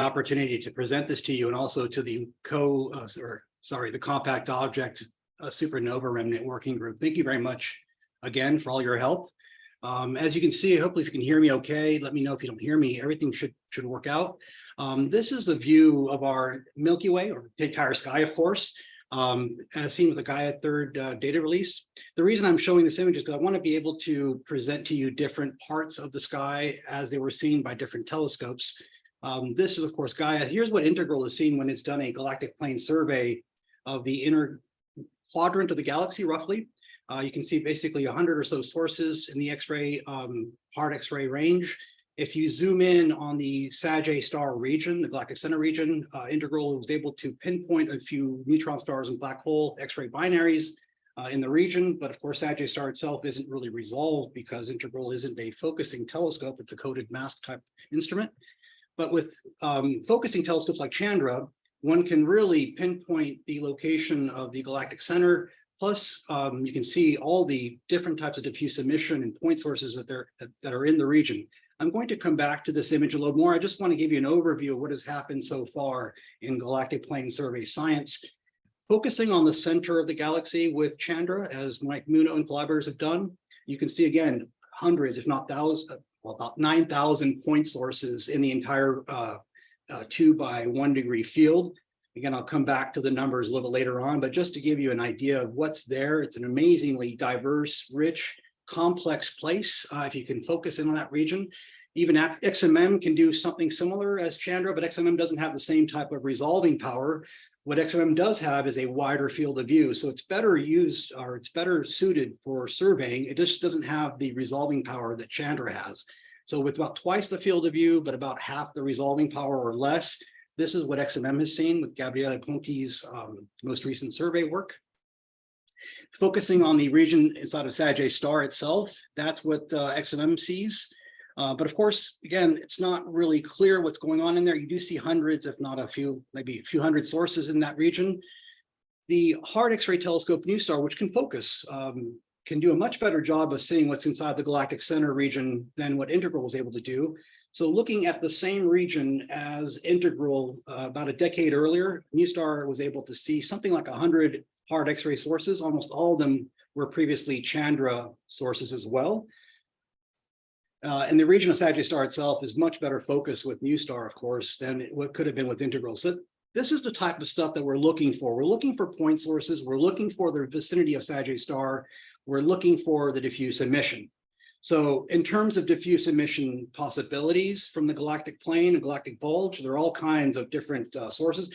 opportunity to present this to you and also to the the compact object supernova remnant working group. Thank you very much again for all your help. As you can see, hopefully if you can hear me okay, let me know if you don't hear me. Everything should work out. This is the view of our Milky Way, or the entire sky, of course, as seen with the Gaia third data release. The reason I'm showing this image is because I want to be able to present to you different parts of the sky as they were seen by different telescopes. This is, of course, Gaia. Here's what Integral is seen when it's done a galactic plane survey of the inner quadrant of the galaxy, roughly. You can see basically 100 or so sources in the X-ray, hard X-ray range. If you zoom in on the Sgr star region, the Galactic Center region, Integral was able to pinpoint a few neutron stars and black hole X-ray binaries in the region. But of course, Sgr star itself isn't really resolved because Integral isn't a focusing telescope. It's a coded mask type instrument. But with focusing telescopes like Chandra, one can really pinpoint the location of the Galactic Center. Plus, you can see all the different types of diffuse emission and point sources that are in the region. I'm going to come back to this image a little more. I just want to give you an overview of what has happened so far in Galactic Plane Survey science, focusing on the center of the galaxy with Chandra, as Mike Muno and collaborators have done. You can see again hundreds, if not thousands, well, about 9,000 point sources in the entire 2 by 1 degree field. Again, I'll come back to the numbers a little bit later on, but just to give you an idea of what's there, it's an amazingly diverse, rich, complex place if you can focus in on that region. Even XMM can do something similar as Chandra, but XMM doesn't have the same type of resolving power. What XMM does have is a wider field of view, so it's better used, or it's better suited for surveying. It just doesn't have the resolving power that Chandra has. So with about twice the field of view, but about half the resolving power or less, this is what XMM has seen with Gabriele Ponti's most recent survey work. Focusing on the region inside of Sgr star itself, that's what XMM sees. But of course, again, it's not really clear what's going on in there. You do see hundreds, if not a few, maybe a few hundred sources in that region. The hard X-ray telescope NuSTAR, which can focus, can do a much better job of seeing what's inside the Galactic Center region than what Integral was able to do. So looking at the same region as Integral about a decade earlier, NuSTAR was able to see something like 100 hard X-ray sources. Almost all of them were previously Chandra sources as well. And the region of Sgr star itself is much better focused with NuSTAR, of course, than what could have been with Integral. So this is the type of stuff that we're looking for. We're looking for point sources. We're looking for the vicinity of Sgr star. We're looking for the diffuse emission. So in terms of diffuse emission possibilities from the galactic plane and galactic bulge, there are all kinds of different sources.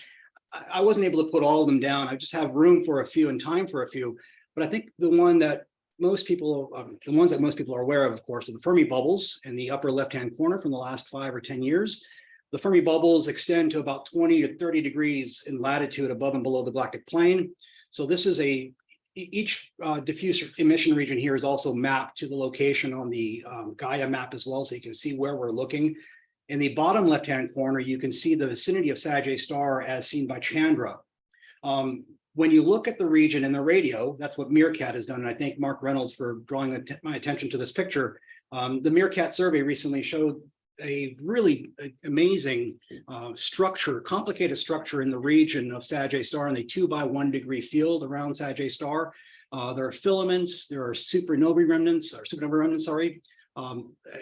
I wasn't able to put all of them down. I just have room for a few and time for a few. But I think the one that most people, the ones that most people are aware of course, are the Fermi Bubbles in the upper left-hand corner from the last 5 or 10 years. The Fermi Bubbles extend to about 20 to 30 degrees in latitude above and below the galactic plane. So this is each diffuse emission region here is also mapped to the location on the Gaia map as well, so you can see where we're looking. In the bottom left-hand corner, you can see the vicinity of Sgr star as seen by Chandra. When you look at the region in the radio, that's what Meerkat has done, and I thank Mark Reynolds for drawing my attention to this picture. The Meerkat survey recently showed a really amazing structure, complicated structure in the region of Sgr star in the 2 by 1 degree field around Sgr star. There are filaments, there are supernova remnants,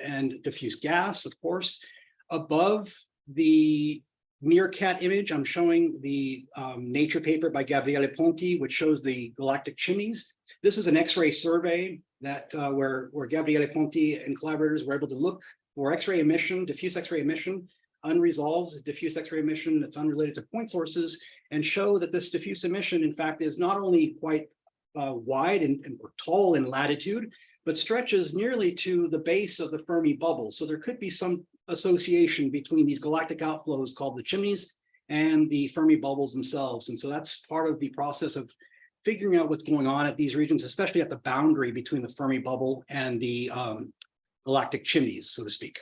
and diffuse gas, of course. Above the Meerkat image, I'm showing the Nature paper by Gabriele Ponti, which shows the Galactic Chimneys. This is an X-ray survey that where Gabriele Ponti and collaborators were able to look for X-ray emission, diffuse X-ray emission, unresolved diffuse X-ray emission that's unrelated to point sources, and show that this diffuse emission, in fact, is not only quite wide and tall in latitude, but stretches nearly to the base of the Fermi Bubbles. So there could be some association between these galactic outflows called the chimneys and the Fermi Bubbles themselves. And so that's part of the process of figuring out what's going on at these regions, especially at the boundary between the Fermi Bubble and the galactic chimneys, so to speak.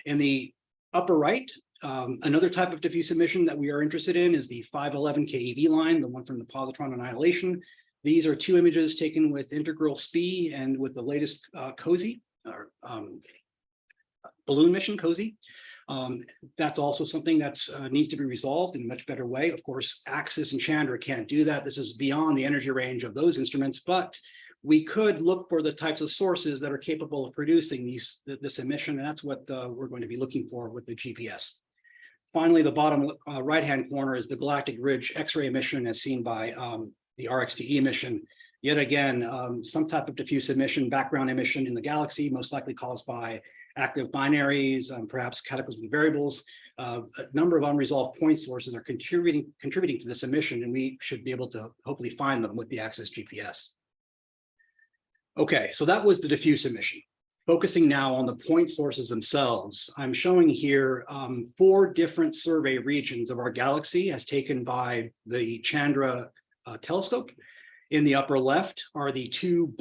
In the upper right, another type of diffuse emission that we are interested in is the 511 keV line, the one from the positron annihilation. These are 2 images taken with Integral SPI and with the latest COSY, or balloon mission, COSY. That's also something that needs to be resolved in a much better way. Of course, AXIS and Chandra can't do that. This is beyond the energy range of those instruments, but we could look for the types of sources that are capable of producing this emission, and that's what we're going to be looking for with the GPS. Finally, the bottom right-hand corner is the Galactic Ridge X-ray emission as seen by the RXTE emission. Yet again, some type of diffuse emission, background emission in the galaxy, most likely caused by active binaries, perhaps cataclysmic variables. A number of unresolved point sources are contributing to this emission, and we should be able to hopefully find them with the AXIS GPS. Okay, so that was the diffuse emission. Focusing now on the point sources themselves, I'm showing here 4 different survey regions of our galaxy as taken by the Chandra telescope. In the upper left are the 2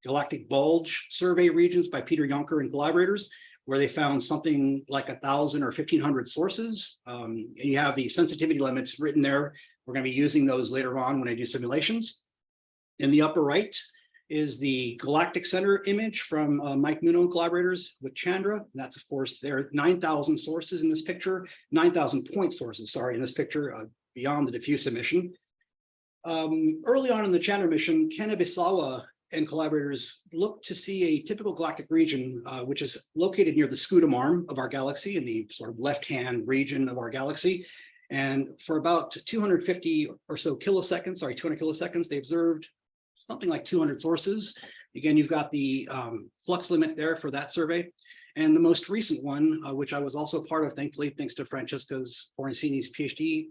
Galactic Bulge survey regions by Peter Yonker and collaborators, where they found something like 1,000 or 1,500 sources. And you have the sensitivity limits written there. We're going to be using those later on when I do simulations. In the upper right is the Galactic Center image from Mike Muno and collaborators with Chandra. That's, of course, there are 9,000 sources in this picture, 9,000 point sources, sorry, in this picture beyond the diffuse emission. Early on in the Chandra mission, Ken Ibisawa and collaborators looked to see a typical galactic region, which is located near the Sgr Arm of our galaxy in the sort of left-hand region of our galaxy. And for about 250 or so kiloseconds, 200 kiloseconds, they observed something like 200 sources. Again, you've got the flux limit there for that survey. And the most recent one, which I was also part of, thankfully, thanks to Francesca's Fornacini's PhD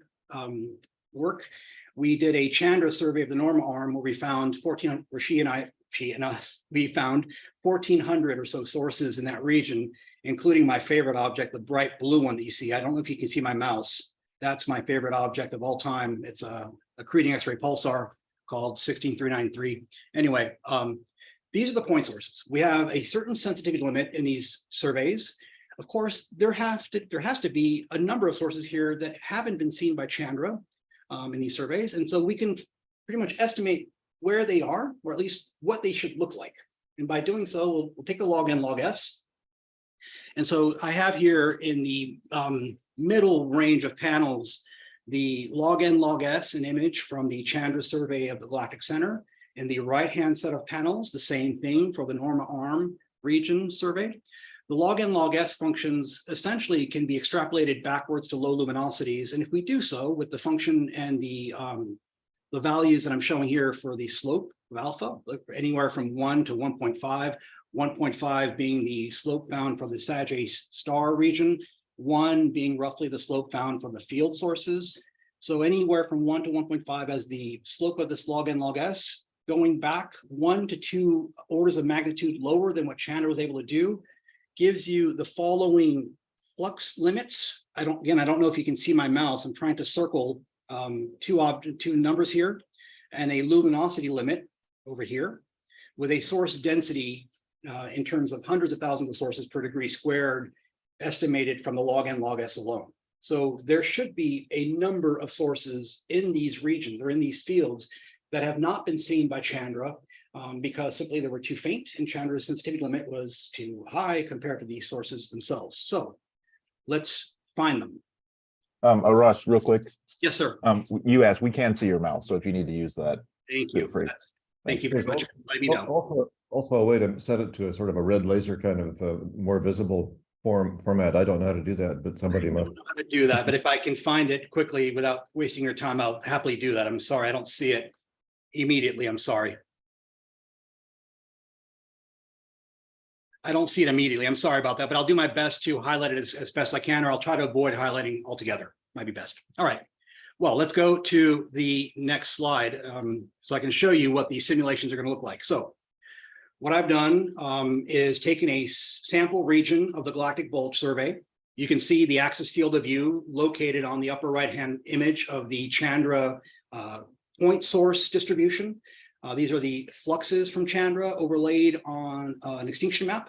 work, we did a Chandra survey of the Norma Arm where we found 1,400, where she and us, we found 1,400 or so sources in that region, including my favorite object, the bright blue one that you see. I don't know if you can see my mouse. That's my favorite object of all time. It's a accreting X-ray pulsar called 16393. Anyway, these are the point sources. We have a certain sensitivity limit in these surveys. Of course, there has to be a number of sources here that haven't been seen by Chandra in these surveys. And so we can pretty much estimate where they are, or at least what they should look like. And by doing so, we'll take the log n log s. And so I have here in the middle range of panels, the log n log s, an image from the Chandra survey of the Galactic Center. In the right-hand set of panels, the same thing for the Norma Arm region survey. The log n log s functions essentially can be extrapolated backwards to low luminosities. And if we do so with the function and the values that I'm showing here for the slope of alpha, anywhere from 1 to 1.5, 1.5 being the slope found from the Sgr A star region, 1 being roughly the slope found from the field sources. So anywhere from 1 to 1.5 as the slope of this log n log s, going back 1 to 2 orders of magnitude lower than what Chandra was able to do, gives you the following flux limits. I don't know if you can see my mouse. I'm trying to circle two numbers here and a luminosity limit over here with a source density in terms of hundreds of thousands of sources per degree squared estimated from the log n log s alone. So there should be a number of sources in these regions or in these fields that have not been seen by Chandra because simply they were too faint and Chandra's sensitivity limit was too high compared to these sources themselves. So let's find them. Arash, real quick. Yes, sir. You asked, we can see your mouse, so if you need to use that. Thank you. Thank you very much. Let me know. Also a way to set it to a sort of a red laser kind of more visible format. I don't know how to do that, but somebody must. I don't know how to do that, but if I can find it quickly without wasting your time, I'll happily do that. I'm sorry, I don't see it immediately. I'm sorry. I don't see it immediately. I'm sorry about that, but I'll do my best to highlight it as best I can, or I'll try to avoid highlighting altogether. Might be best. All right. Well, let's go to the next slide so I can show you what these simulations are going to look like. So what I've done is taken a sample region of the Galactic Bulge survey. You can see the axis field of view located on the upper right-hand image of the Chandra point source distribution. These are the fluxes from Chandra overlaid on an extinction map.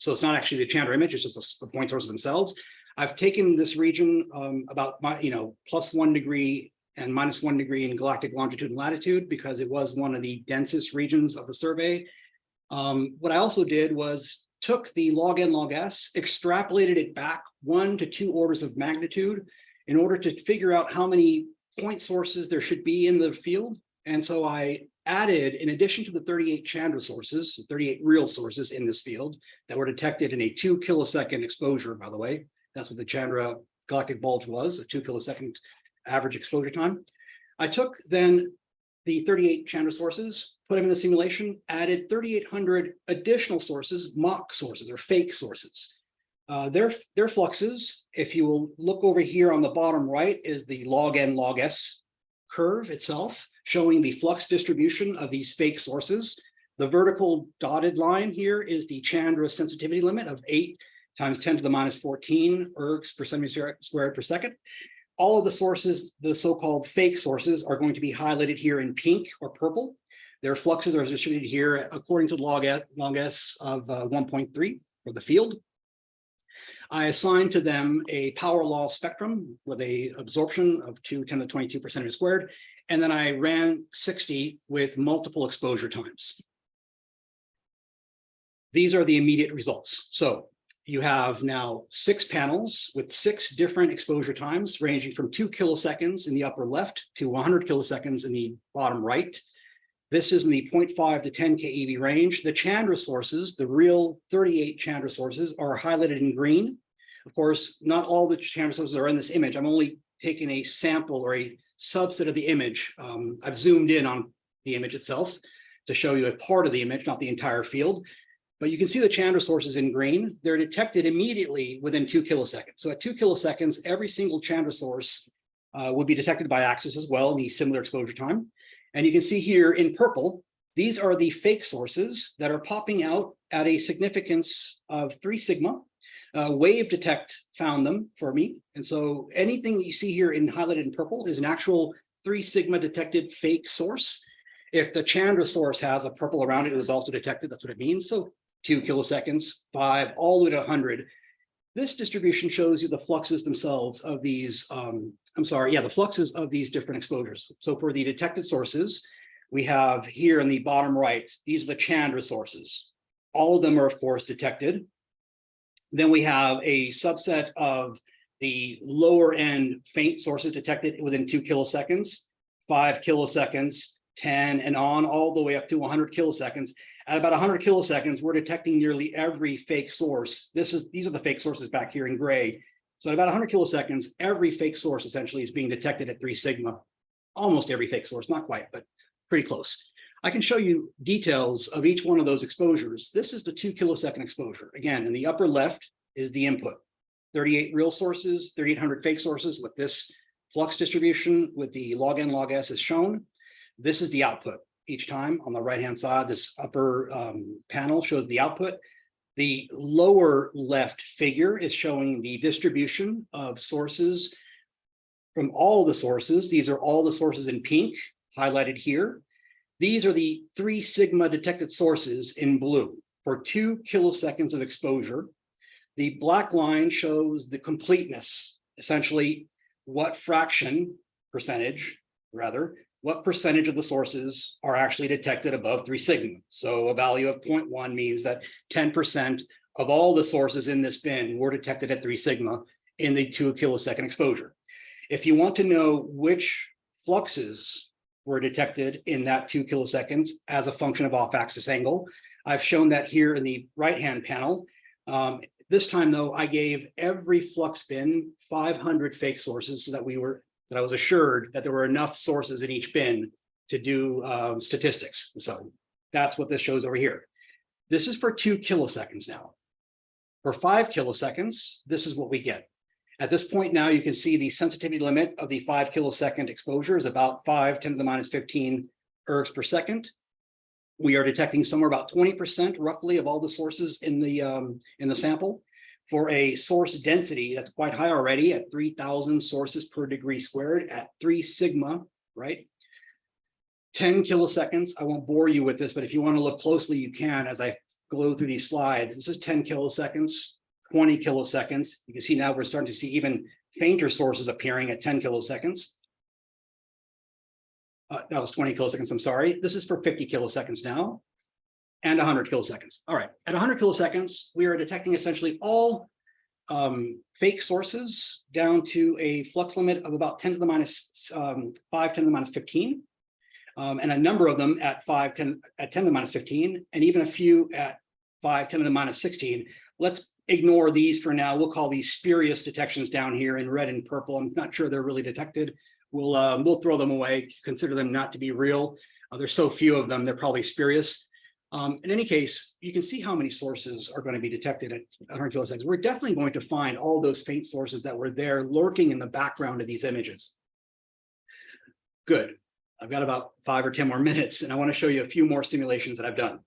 So it's not actually the Chandra image, it's just the point sources themselves. I've taken this region about +1 degree and -1 degree in galactic longitude and latitude because it was one of the densest regions of the survey. What I also did was took the log n log s, extrapolated it back 1 to 2 orders of magnitude in order to figure out how many point sources there should be in the field. And so I added, in addition to the 38 Chandra sources, 38 real sources in this field that were detected in a 2 kilosecond exposure, by the way, that's what the Chandra Galactic Bulge was, a 2 kilosecond average exposure time. I took then the 38 Chandra sources, put them in the simulation, added 3,800 additional sources, mock sources or fake sources. Their fluxes, if you will look over here on the bottom right, is the log n log s curve itself, showing the flux distribution of these fake sources. The vertical dotted line here is the Chandra sensitivity limit of 8 times 10 to the minus 14 ergs per centimeter squared per second. All of the sources, the so-called fake sources, are going to be highlighted here in pink or purple. Their fluxes are distributed here according to log s of 1.3 for the field. I assigned to them a power law spectrum with a absorption of 2 10 to the 22 per centimeter squared. And then I ran 60 with multiple exposure times. These are the immediate results. So you have now 6 panels with 6 different exposure times ranging from 2 kiloseconds in the upper left to 100 kiloseconds in the bottom right. This is in the 0.5 to 10 keV range. The Chandra sources, the real 38 Chandra sources, are highlighted in green. Of course, not all the Chandra sources are in this image. I'm only taking a sample or a subset of the image. I've zoomed in on the image itself to show you a part of the image, not the entire field. But you can see the Chandra sources in green. They're detected immediately within 2 kiloseconds. So at 2 kiloseconds, every single Chandra source would be detected by Axis as well in the similar exposure time. And you can see here in purple, these are the fake sources that are popping out at a significance of 3 sigma. Wave Detect found them for me. And so anything that you see here in highlighted in purple is an actual 3 sigma detected fake source. If the Chandra source has a purple around it, it was also detected. That's what it means. So 2 kiloseconds, 5, all the way to 100. This distribution shows you the fluxes themselves of these, the fluxes of these different exposures. So for the detected sources, we have here in the bottom right, these are the Chandra sources. All of them are, of course, detected. Then we have a subset of the lower end faint sources detected within 2 kiloseconds, 5 kiloseconds, 10, and on all the way up to 100 kiloseconds. At about 100 kiloseconds, we're detecting nearly every fake source. These are the fake sources back here in gray. So at about 100 kiloseconds, every fake source essentially is being detected at 3 sigma. Almost every fake source, not quite, but pretty close. I can show you details of each one of those exposures. This is the 2 kilosecond exposure. Again, in the upper left is the input. 38 real sources, 3,800 fake sources with this flux distribution with the log n log s is shown. This is the output. Each time on the right-hand side, this upper panel shows the output. The lower left figure is showing the distribution of sources from all the sources. These are all the sources in pink, highlighted here. These are the 3 sigma detected sources in blue for 2 kiloseconds of exposure. The black line shows the completeness, essentially what percentage of the sources are actually detected above 3 sigma. So a value of 0.1 means that 10% of all the sources in this bin were detected at 3 sigma in the 2 kilosecond exposure. If you want to know which fluxes were detected in that 2 kiloseconds as a function of off-axis angle, I've shown that here in the right-hand panel. This time, though, I gave every flux bin 500 fake sources so that I was assured that there were enough sources in each bin to do statistics. So that's what this shows over here. This is for 2 kiloseconds now. For 5 kiloseconds, this is what we get. At this point now, you can see the sensitivity limit of the 5 kilosecond exposure is about 5 10 to the minus 15 ergs per second. We are detecting somewhere about 20% roughly of all the sources in the sample. For a source density that's quite high already at 3,000 sources per degree squared at 3 sigma, right? 10 kiloseconds. I won't bore you with this, but if you want to look closely, you can as I go through these slides. This is 10 kiloseconds, 20 kiloseconds. You can see now we're starting to see even fainter sources appearing at 10 kiloseconds. That was 20 kiloseconds, I'm sorry. This is for 50 kiloseconds now. and 100 kiloseconds. All right, at 100 kiloseconds, we are detecting essentially all fake sources down to a flux limit of about 10 to the minus 5, 10 to the minus 15, and a number of them at 10 to the minus 15, and even a few at 5, 10 to the minus 16. Let's ignore these for now. We'll call these spurious detections down here in red and purple. I'm not sure they're really detected. We'll throw them away, consider them not to be real. There's so few of them, they're probably spurious. In any case, you can see how many sources are going to be detected at 100 kiloseconds. We're definitely going to find all those faint sources that were there lurking in the background of these images. Good. I've got about 5 or 10 more minutes, and I want to show you a few more simulations that I've done.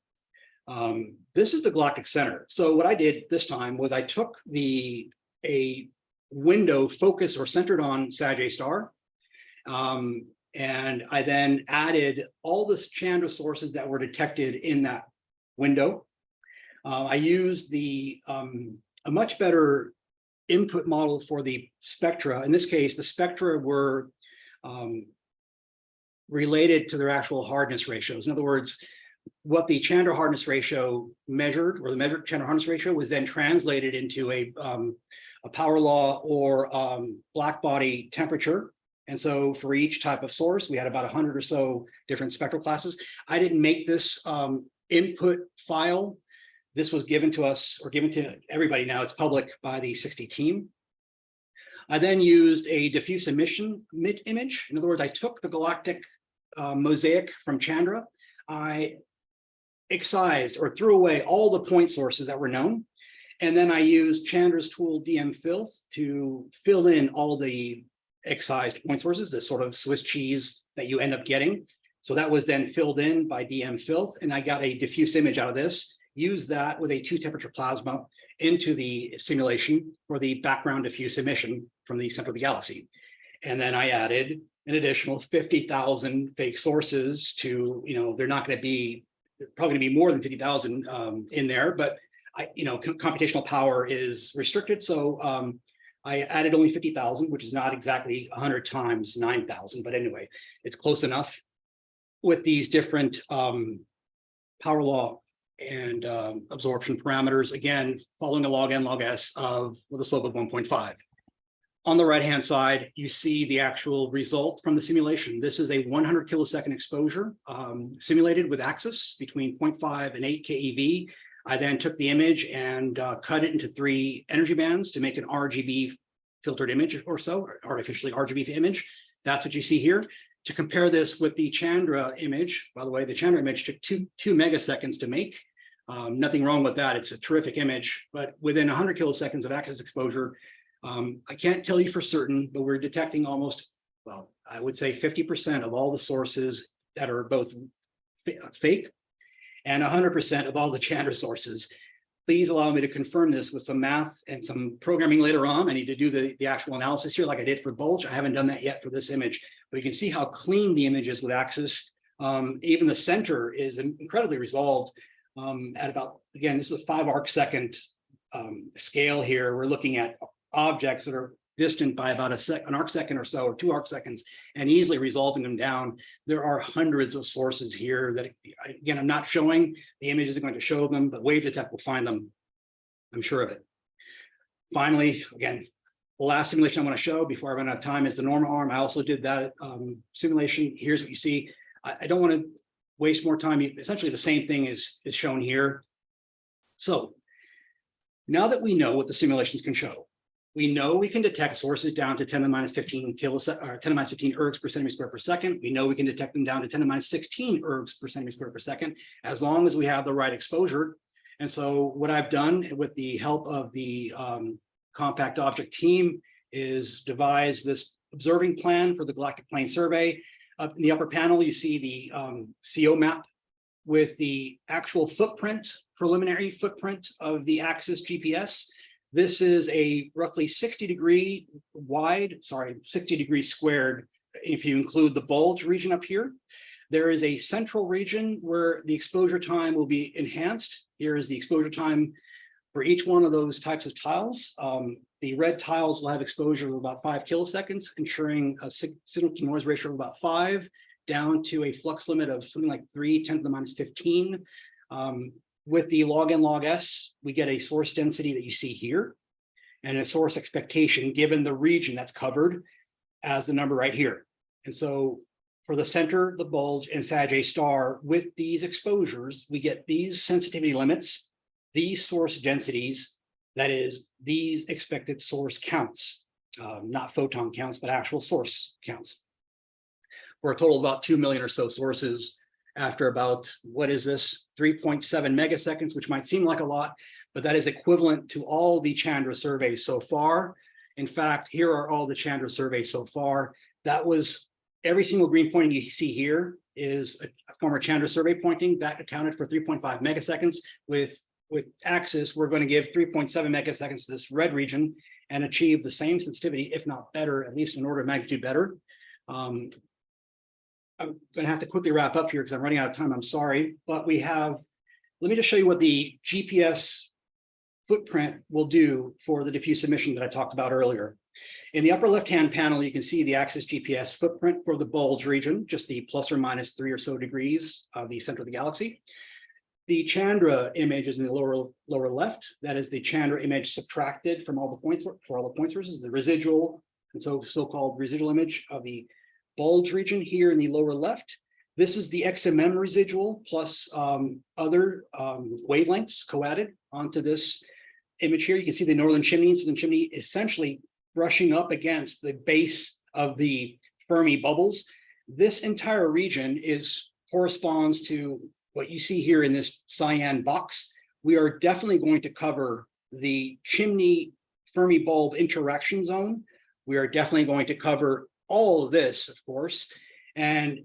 This is the Galactic Center. So what I did this time was I took a window focused or centered on Sag A star, and I then added all the Chandra sources that were detected in that window. I used a much better input model for the spectra. In this case, the spectra were related to their actual hardness ratios. In other words, what the Chandra hardness ratio measured, or the measured Chandra hardness ratio, was then translated into a power law or black body temperature. And so for each type of source, we had about 100 or so different spectral classes. I didn't make this input file. This was given to us, or given to everybody now. It's public by the 60 team. I then used a diffuse emission image. In other words, I took the galactic mosaic from Chandra. I excised or threw away all the point sources that were known. And then I used Chandra's tool DM Filth to fill in all the excised point sources, the sort of Swiss cheese that you end up getting. So that was then filled in by DM Filth, and I got a diffuse image out of this, used that with a 2-temperature plasma into the simulation for the background diffuse emission from the center of the galaxy. And then I added an additional 50,000 fake sources to, they're not going to be, probably going to be more than 50,000 in there, but computational power is restricted. So I added only 50,000, which is not exactly 100 times 9,000, but anyway, it's close enough with these different power law and absorption parameters, again, following a log n log s with a slope of 1.5. On the right-hand side, you see the actual result from the simulation. This is a 100 kilosecond exposure simulated with axis between 0.5 and 8 keV. I then took the image and cut it into 3 energy bands to make an RGB filtered image or so, or artificially RGB image. That's what you see here. To compare this with the Chandra image, by the way, the Chandra image took two megaseconds to make. Nothing wrong with that. It's a terrific image, but within 100 kiloseconds of axis exposure, I can't tell you for certain, but we're detecting almost, well, I would say 50% of all the sources that are both fake and 100% of all the Chandra sources. Please allow me to confirm this with some math and some programming later on. I need to do the actual analysis here like I did for Bulge. I haven't done that yet for this image, but you can see how clean the image is with axis. Even the center is incredibly resolved at about, again, this is a 5 arc second scale here. We're looking at objects that are distant by about an arc second or so, or 2 arc seconds, and easily resolving them down. There are hundreds of sources here that, again, I'm not showing. The image isn't going to show them, but Wave Detect will find them. I'm sure of it. Finally, again, the last simulation I want to show before I run out of time is the Norma Arm. I also did that simulation. Here's what you see. I don't want to waste more time. Essentially, the same thing is shown here. So now that we know what the simulations can show, we know we can detect sources down to 10 to the minus 15 kilosecond, or 10 to the minus 15 ergs per centimeter squared per second. We know we can detect them down to 10 to the minus 16 ergs per centimeter squared per second, as long as we have the right exposure. And so what I've done with the help of the compact object team is devise this observing plan for the Galactic Plane Survey. Up in the upper panel, you see the CO map with the actual footprint, preliminary footprint of the axis GPS. This is a roughly 60 degree wide, 60 degrees squared, if you include the bulge region up here. There is a central region where the exposure time will be enhanced. Here is the exposure time for each one of those types of tiles. The red tiles will have exposure of about 5 kiloseconds, ensuring a signal to noise ratio of about 5, down to a flux limit of something like 3, 10 to the minus 15. With the log n log s, we get a source density that you see here and a source expectation given the region that's covered as the number right here. And so for the center, the bulge, and Sag A star, with these exposures, we get these sensitivity limits, these source densities, that is, these expected source counts, not photon counts, but actual source counts, for a total of about 2 million or so sources after about, what is this, 3.7 megaseconds, which might seem like a lot, but that is equivalent to all the Chandra surveys so far. In fact, here are all the Chandra surveys so far. That was every single green pointing you see here is a former Chandra survey pointing that accounted for 3.5 megaseconds. With Axis, we're going to give 3.7 megaseconds to this red region and achieve the same sensitivity, if not better, at least an order of magnitude better. I'm going to have to quickly wrap up here because I'm running out of time. I'm sorry, but let me just show you what the GPS footprint will do for the diffuse emission that I talked about earlier. In the upper left-hand panel, you can see the Axis GPS footprint for the bulge region, just the plus or minus 3 or so degrees of the center of the galaxy. The Chandra image is in the lower left. That is the Chandra image subtracted from all the points for all the point sources, the residual, and so-called residual image of the bulge region here in the lower left. This is the XMM residual plus other wavelengths co-added onto this image here. You can see the northern chimneys, and the chimney essentially brushing up against the base of the Fermi bubbles. This entire region corresponds to what you see here in this cyan box. We are definitely going to cover the chimney Fermi bulb interaction zone. We are definitely going to cover all of this, of course, and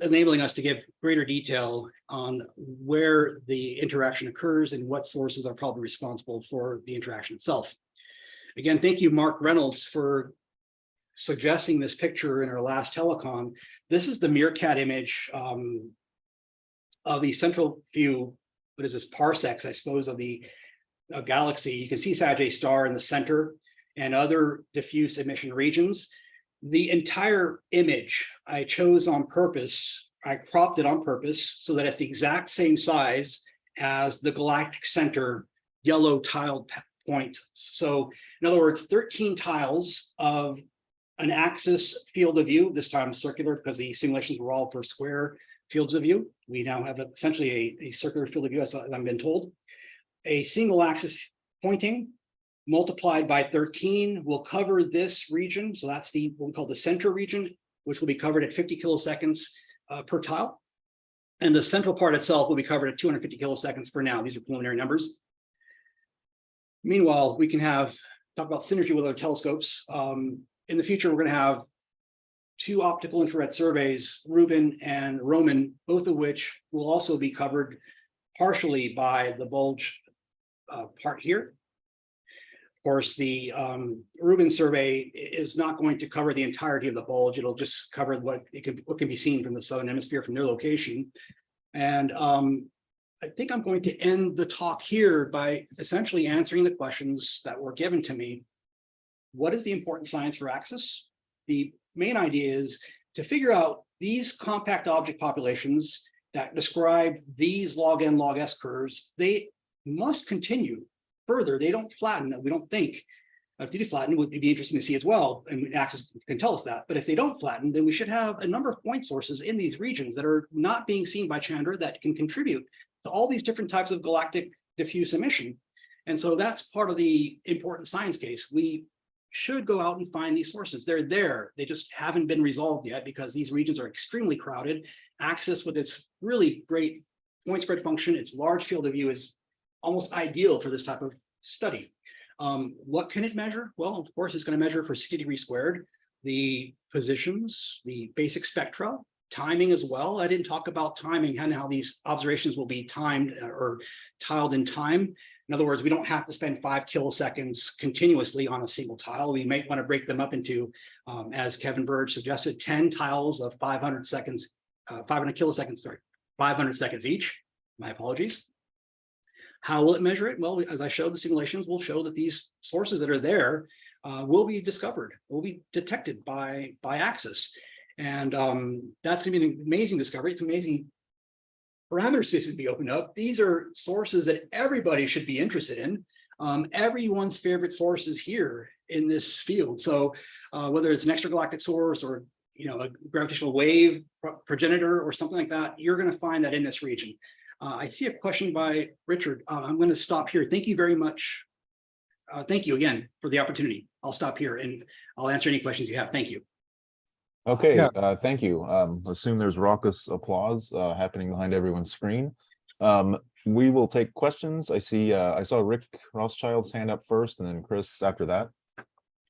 enabling us to give greater detail on where the interaction occurs and what sources are probably responsible for the interaction itself. Again, thank you, Mark Reynolds, for suggesting this picture in our last telecom. This is the Meerkat image of the central view, what is this, parsecs, I suppose, of the galaxy. You can see Sag A star in the center and other diffuse emission regions. The entire image I chose on purpose, I cropped it on purpose so that it's the exact same size as the Galactic Center yellow tiled point. So in other words, 13 tiles of an axis field of view, this time circular because the simulations were all for square fields of view. We now have essentially a circular field of view, as I've been told. A single axis pointing multiplied by 13 will cover this region. So that's what we call the center region, which will be covered at 50 kiloseconds per tile. And the central part itself will be covered at 250 kiloseconds for now. These are preliminary numbers. Meanwhile, we can talk about synergy with other telescopes. In the future, we're going to have 2 optical infrared surveys, Rubin and Roman, both of which will also be covered partially by the bulge part here. Of course, the Rubin survey is not going to cover the entirety of the bulge. It'll just cover what can be seen from the southern hemisphere from their location. And I think I'm going to end the talk here by essentially answering the questions that were given to me. What is the important science for Axis? The main idea is to figure out these compact object populations that describe these log n log s curves. They must continue further. They don't flatten. We don't think. If they do flatten, it would be interesting to see as well, and Axis can tell us that. But if they don't flatten, then we should have a number of point sources in these regions that are not being seen by Chandra that can contribute to all these different types of galactic diffuse emission. And so that's part of the important science case. We should go out and find these sources. They're there. They just haven't been resolved yet because these regions are extremely crowded. Axis, with its really great point spread function, its large field of view, is almost ideal for this type of study. What can it measure? Well, of course, it's going to measure for 60 degrees squared, the positions, the basic spectra, timing as well. I didn't talk about timing and how these observations will be timed or tiled in time. In other words, we don't have to spend 5 kiloseconds continuously on a single tile. We might want to break them up into, as Kevin Burge suggested, 10 tiles of 500 seconds, 500 kiloseconds, sorry, 500 seconds each. My apologies. How will it measure it? Well, as I showed, the simulations will show that these sources that are there will be discovered, will be detected by Axis. And that's going to be an amazing discovery. It's amazing parameter spaces be opened up. These are sources that everybody should be interested in. Everyone's favorite sources here in this field. So whether it's an extragalactic source or a gravitational wave progenitor or something like that, you're going to find that in this region. I see a question by Richard. I'm going to stop here. Thank you very much. Thank you again for the opportunity. I'll stop here and I'll answer any questions you have. Thank you. Okay, Yeah. thank you. Assume there's raucous applause happening behind everyone's screen. We will take questions. I saw Rick Rothschild's hand up first and then Chris after that.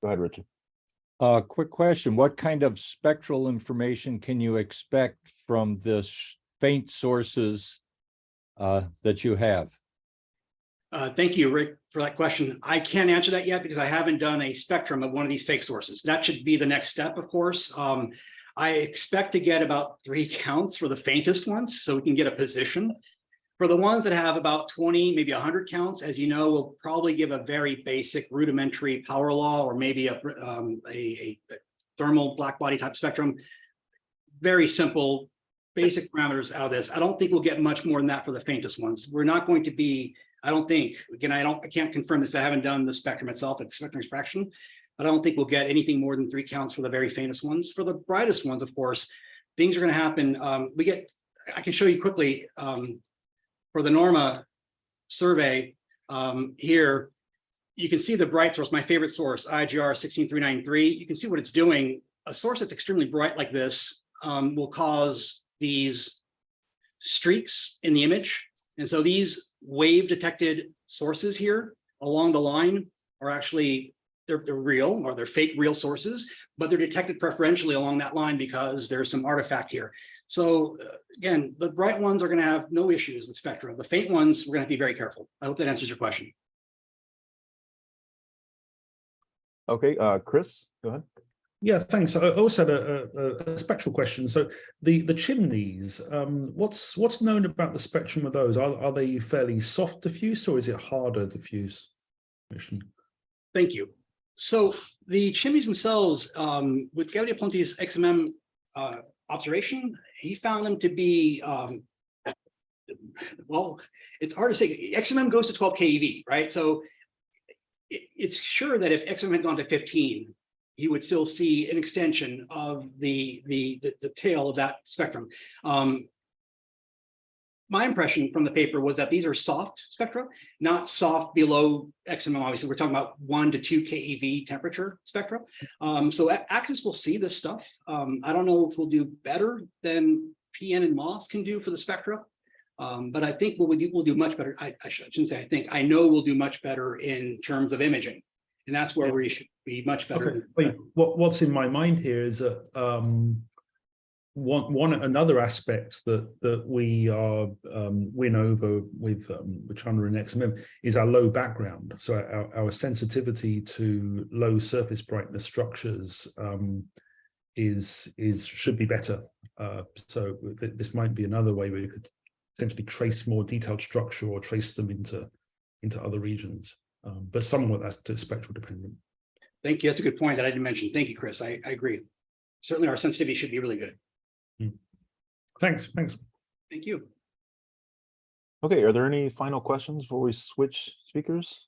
Go ahead, Richard. Quick question. What kind of spectral information can you expect from the faint sources that you have? Thank you, Rick, for that question. I can't answer that yet because I haven't done a spectrum of one of these fake sources. That should be the next step, of course. I expect to get about 3 counts for the faintest ones, so we can get a position. For the ones that have about 20, maybe 100 counts, as you know, we'll probably give a very basic rudimentary power law or maybe a thermal black body type spectrum. Very simple, basic parameters out of this. I don't think we'll get much more than that for the faintest ones. We're not going to be, I don't think, again, I can't confirm this. I haven't done the spectrum itself, it's spectrum extraction, but I don't think we'll get anything more than 3 counts for the very faintest ones. For the brightest ones, of course, things are going to happen. I can show you quickly. For the Norma survey here, you can see the bright source, my favorite source, Sgr A 16393. You can see what it's doing. A source that's extremely bright like this will cause these streaks in the image. And so these wave detected sources here along the line are actually, they're real or they're fake real sources, but they're detected preferentially along that line because there's some artifact here. So again, the bright ones are going to have no issues with spectra. The faint ones, we're going to be very careful. I hope that answers your question. Okay, Chris, go ahead. Yeah, thanks. I also had a spectral question. So the chimneys, what's known about the spectrum of those? Are they fairly soft diffuse or is it harder diffuse emission? Thank you. So the chimneys themselves, with Gaudiya Ponte's XMM observation, he found them to be, well, it's hard to say. XMM goes to 12 keV, right? So it's sure that if XMM had gone to 15, you would still see an extension of the tail of that spectrum. My impression from the paper was that these are soft spectra, not soft below XMM. Obviously, we're talking about 1 to 2 keV temperature spectra. So ACTIS will see this stuff. I don't know if we'll do better than PN and MOS can do for the spectra, but I think we'll do much better. I shouldn't say I think. I know we'll do much better in terms of imaging, and that's where we should be much better. Okay. Wait, what's in my mind here is that another aspect that we are win over with China and XMM is our low background. So our sensitivity to low surface brightness structures should be better. So this might be another way where you could potentially trace more detailed structure or trace them into other regions. But somewhat that's spectral dependent. Thank you. That's a good point that I didn't mention. Thank you, Chris. I agree. Certainly our sensitivity should be really good. Thanks. Thank you. Okay, are there any final questions before we switch speakers?